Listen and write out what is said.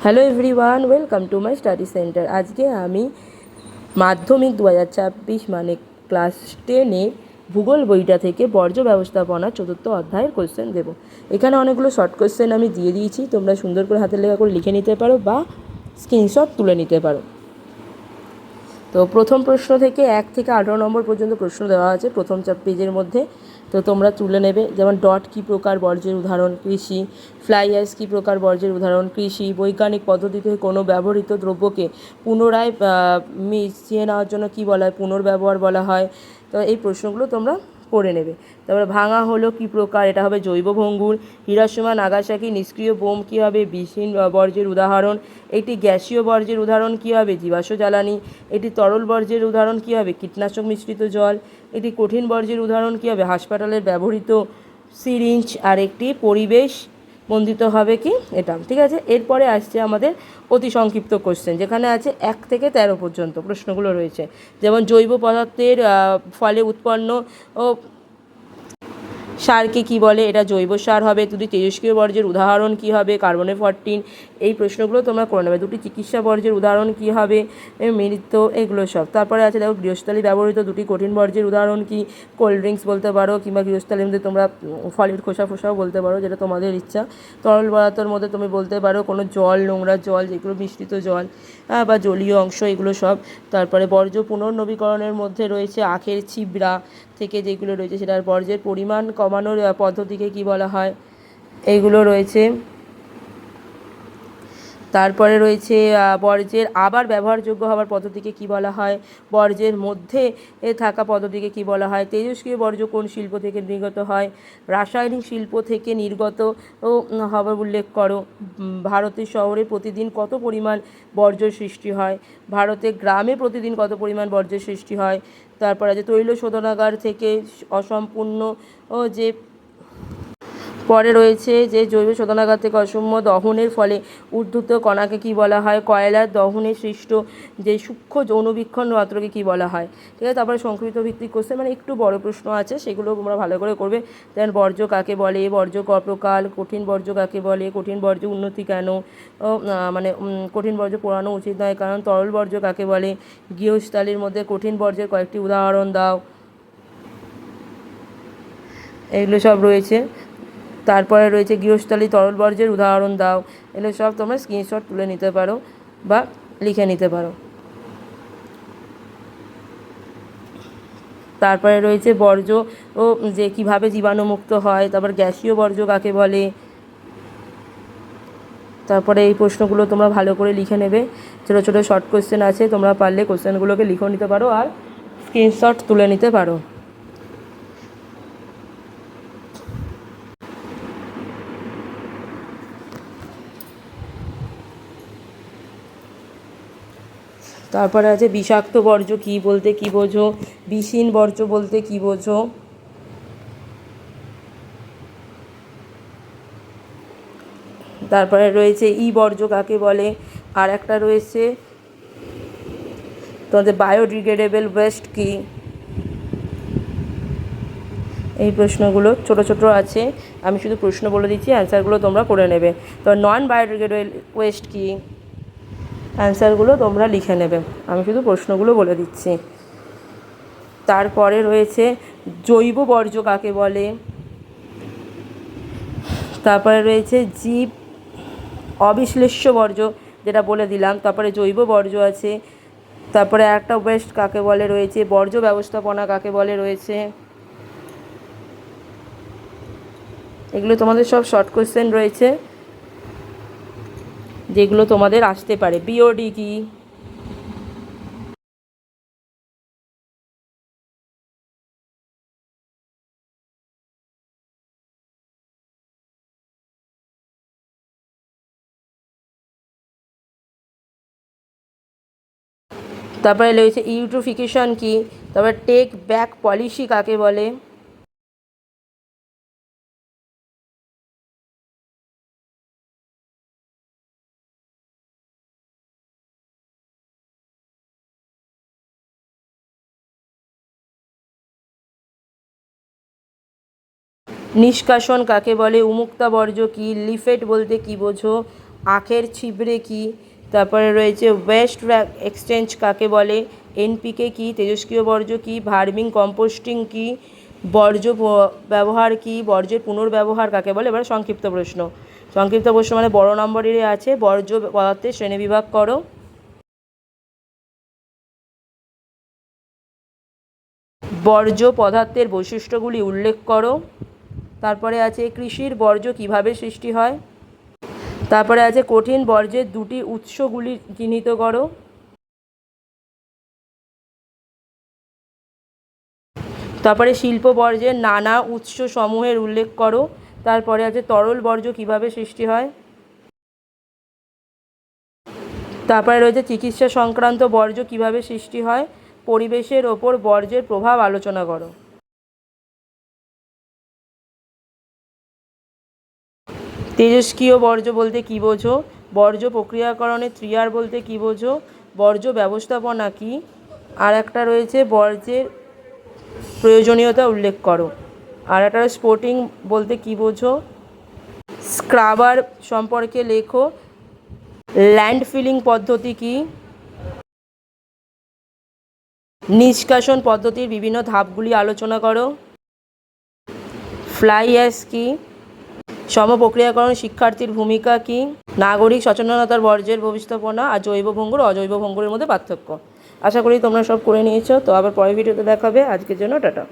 Hello everyone, welcome to my study centre. আজকে আমি মাধ্যমিক 2024 মানে ক্লাস 10-এর ভূগোল বইটা থেকে বর্জ্য ব্যবস্থাপনা চতুর্থ অধ্যায়ের কোশ্চেন দেবো। এখানে অনেকগুলো শর্ট কোশ্চেন আমি দিয়ে দিয়েছি, তোমরা সুন্দর করে হাতের লেখা করে লিখে নিতে পারো বা স্ক্রিনশট তুলে নিতে পারো। তো প্রথম প্রশ্ন থেকে 1 থেকে 18 নম্বর পর্যন্ত প্রশ্ন দেওয়া আছে প্রথম পেজের মধ্যে। তো তোমরা তুলে নেবে। যেমন ডট কী প্রকার বর্জ্যের উদাহরণ? কৃষি। ফ্লাই অ্যাশ কী প্রকার বর্জ্যের উদাহরণ? কৃষি। বৈজ্ঞানিক পদ্ধতিতে কোনো ব্যবহৃত দ্রব্যকে পুনরায় মিশিয়ে নেওয়ার জন্য কী বলা হয়? পুনর্ব্যবহার বলা হয়। তো এই প্রশ্নগুলো তোমরা করে নেবে। তারপরে ভাঙা হলো কী প্রকার? এটা হবে জৈব ভঙ্গুর। হিরোশিমা নাগাসাকি নিষ্ক্রিয় বোম কী হবে? বিহীন বর্জ্যের উদাহরণ। একটি গ্যাসীয় বর্জ্যের উদাহরণ কী হবে? জীবাশ্ম জ্বালানি। এটি তরল বর্জ্যের উদাহরণ কী হবে? কীটনাশক মিশ্রিত জল। এটি কঠিন বর্জ্যের উদাহরণ কী হবে? হাসপাতালের ব্যবহৃত সিরিঞ্জ। আর একটি পরিবেশ বন্ধিত হবে কি? এটা ঠিক আছে। এরপরে আসছে আমাদের অতি সংক্ষিপ্ত কোশ্চেন, যেখানে আছে 1 থেকে 13 পর্যন্ত প্রশ্নগুলো রয়েছে। যেমন জৈব পদার্থের ফলে উৎপন্ন সারকে কী বলে? এটা জৈব সার হবে। দুটি তেজস্ক্রিয় বর্জ্যের উদাহরণ কী হবে? কার্বনের 14। এই প্রশ্নগুলো তোমরা করে নেবে। দুটি চিকিৎসা বর্জ্যের উদাহরণ কী হবে? মৃত। এগুলো সব। তারপরে আছে দেখো গৃহস্থালী ব্যবহৃত দুটি কঠিন বর্জ্যের উদাহরণ কি? কোল্ড ড্রিঙ্কস বলতে পারো, কিংবা গৃহস্থালীর মধ্যে তোমরা ফলের খোসা ফোসাও বলতে পারো, যেটা তোমাদের ইচ্ছা। তরল পদার্থের মধ্যে তুমি বলতে পারো কোনো জল, নোংরা জল, যেগুলো মিশ্রিত জল বা জলীয় অংশ, এগুলো সব। তারপরে বর্জ্য পুনর্নবীকরণের মধ্যে রয়েছে আখের ছিবড়া থেকে যেগুলো রয়েছে সেটার বর্জ্যের পরিমাণ কমানোর পদ্ধতিকে কী বলা হয়? এইগুলো রয়েছে। তারপরে রয়েছে বর্জ্যের আবার ব্যবহারযোগ্য হওয়ার পদ্ধতিকে কী বলা হয়? বর্জ্যের মধ্যে থাকা পদ্ধতিকে কী বলা হয়? তেজস্ক্রিয় বর্জ্য কোন শিল্প থেকে নির্গত হয়? রাসায়নিক শিল্প থেকে নির্গত হওয়ার উল্লেখ করো। ভারতের শহরে প্রতিদিন কত পরিমাণ বর্জ্য সৃষ্টি হয়? ভারতে গ্রামে প্রতিদিন কত পরিমাণ বর্জ্যের সৃষ্টি হয়? তারপর আছে তৈল শোধনাগার থেকে অসম্পূর্ণ যে পরে রয়েছে যে জৈব শোধনাগার থেকে অসম্য দহনের ফলে উদ্ভূত কণাকে কী বলা হয়? কয়লার দহনে সৃষ্ট যে সূক্ষ্ম যৌনবীক্ষণ মাত্রকে কী বলা হয়? ঠিক আছে। তারপরে সংস্কৃত ভিত্তিক কোশ্চেন, মানে একটু বড় প্রশ্ন আছে, সেগুলো তোমরা ভালো করে করবে। দেন বর্জ্য কাকে বলে? বর্জ্য ক প্রকার? কঠিন বর্জ্য কাকে বলে? কঠিন বর্জ্য উন্নতি কেন? মানে কঠিন বর্জ্য পোড়ানো উচিত নয় কারণ? তরল বর্জ্য কাকে বলে? গৃহস্থালির মধ্যে কঠিন বর্জ্যের কয়েকটি উদাহরণ দাও। এগুলো সব রয়েছে। তারপরে রয়েছে গৃহস্থালী তরল বর্জ্যের উদাহরণ দাও। এগুলো সব তোমরা স্ক্রিনশট তুলে নিতে পারো বা লিখে নিতে পারো। তারপরে রয়েছে বর্জ্য ও যে কীভাবে জীবাণুমুক্ত হয়। তারপর গ্যাসীয় বর্জ্য কাকে বলে? তারপরে এই প্রশ্নগুলো তোমরা ভালো করে লিখে নেবে। ছোটো ছোটো শর্ট কোশ্চেন আছে, তোমরা পারলে কোশ্চেনগুলোকে লিখেও নিতে পারো আর স্ক্রিনশট তুলে নিতে পারো। তারপরে আছে বিষাক্ত বর্জ্য কী বলতে কী বোঝো? বিষহীন বর্জ্য বলতে কী বোঝো? তারপরে রয়েছে ই বর্জ্য কাকে বলে? আর একটা রয়েছে তোমাদের বায়োডিগ্রেডেবল ওয়েস্ট কী? এই প্রশ্নগুলো ছোটো ছোটো আছে, আমি শুধু প্রশ্ন বলে দিচ্ছি, অ্যান্সারগুলো তোমরা করে নেবে। তো নন বায়োডিগ্রেডেবল ওয়েস্ট কী? অ্যান্সারগুলো তোমরা লিখে নেবে, আমি শুধু প্রশ্নগুলো বলে দিচ্ছি। তারপরে রয়েছে জৈব বর্জ্য কাকে বলে? তারপরে রয়েছে জীব অবিশ্লেষ্য বর্জ্য, যেটা বলে দিলাম। তারপরে জৈব বর্জ্য আছে। তারপরে একটা ওয়েস্ট কাকে বলে রয়েছে। বর্জ্য ব্যবস্থাপনা কাকে বলে রয়েছে। এগুলো তোমাদের সব শর্ট কোশ্চেন রয়েছে, যেগুলো তোমাদের আসতে পারে। বিওডি কি? তারপরে রয়েছে ইউট্রোফিকেশন কি? তারপরে টেক ব্যাক পলিসি কাকে বলে? নিষ্কাশন কাকে বলে? উন্মুক্ত বর্জ্য কি? লিফেট বলতে কি বোঝো? আখের ছিবড়ে কী, তারপরে রয়েছে ওয়েস্ট এক্সচেঞ্জ কাকে বলে, এনপিকে কী, তেজস্ক্রিয় বর্জ্য কী, ভার্মিং কম্পোস্টিং কী, বর্জ্য ব্যবহার কী, বর্জ্যের পুনর্ব্যবহার কাকে বলে। এবার সংক্ষিপ্ত প্রশ্ন, সংক্ষিপ্ত প্রশ্ন মানে বড় নম্বরেরই আছে। বর্জ্য পদার্থের শ্রেণীবিভাগ করো। বর্জ্য পদার্থের বৈশিষ্ট্যগুলি উল্লেখ করো। তারপরে আছে কৃষির বর্জ্য কিভাবে সৃষ্টি হয়। তারপরে আছে কঠিন বর্জ্যের দুটি উৎসগুলি চিহ্নিত করো। তারপরে শিল্প বর্জ্যের নানা উৎস সমূহের উল্লেখ করো। তারপরে আছে তরল বর্জ্য কিভাবে সৃষ্টি হয়। তারপরে রয়েছে চিকিৎসা সংক্রান্ত বর্জ্য কিভাবে সৃষ্টি হয়। পরিবেশের ওপর বর্জ্যের প্রভাব আলোচনা করো। তেজস্ক্রিয় বর্জ্য বলতে কী বোঝো। বর্জ্য প্রক্রিয়াকরণে ত্রিয়ার বলতে কী বোঝো। বর্জ্য ব্যবস্থাপনা কী। আর একটা রয়েছে বর্জ্যের প্রয়োজনীয়তা উল্লেখ করো। আর একটা স্পোর্টিং বলতে কী বোঝো। স্ক্রাবার সম্পর্কে লেখো। ল্যান্ডফিলিং পদ্ধতি কী। নিষ্কাশন পদ্ধতির বিভিন্ন ধাপগুলি আলোচনা করো। ফ্লাই অ্যাশ কী। সমপ্রক্রিয়াকরণ শিক্ষার্থীর ভূমিকা কী। নাগরিক সচেতনতার বর্জ্যের ব্যবস্থাপনা আর জৈব ভঙ্গুর অজৈব ভঙ্গুরের মধ্যে পার্থক্য। আশা করি তোমরা সব করে নিয়েছো। তো আবার পরের ভিডিওতে দেখাবে। আজকের জন্য টাটা।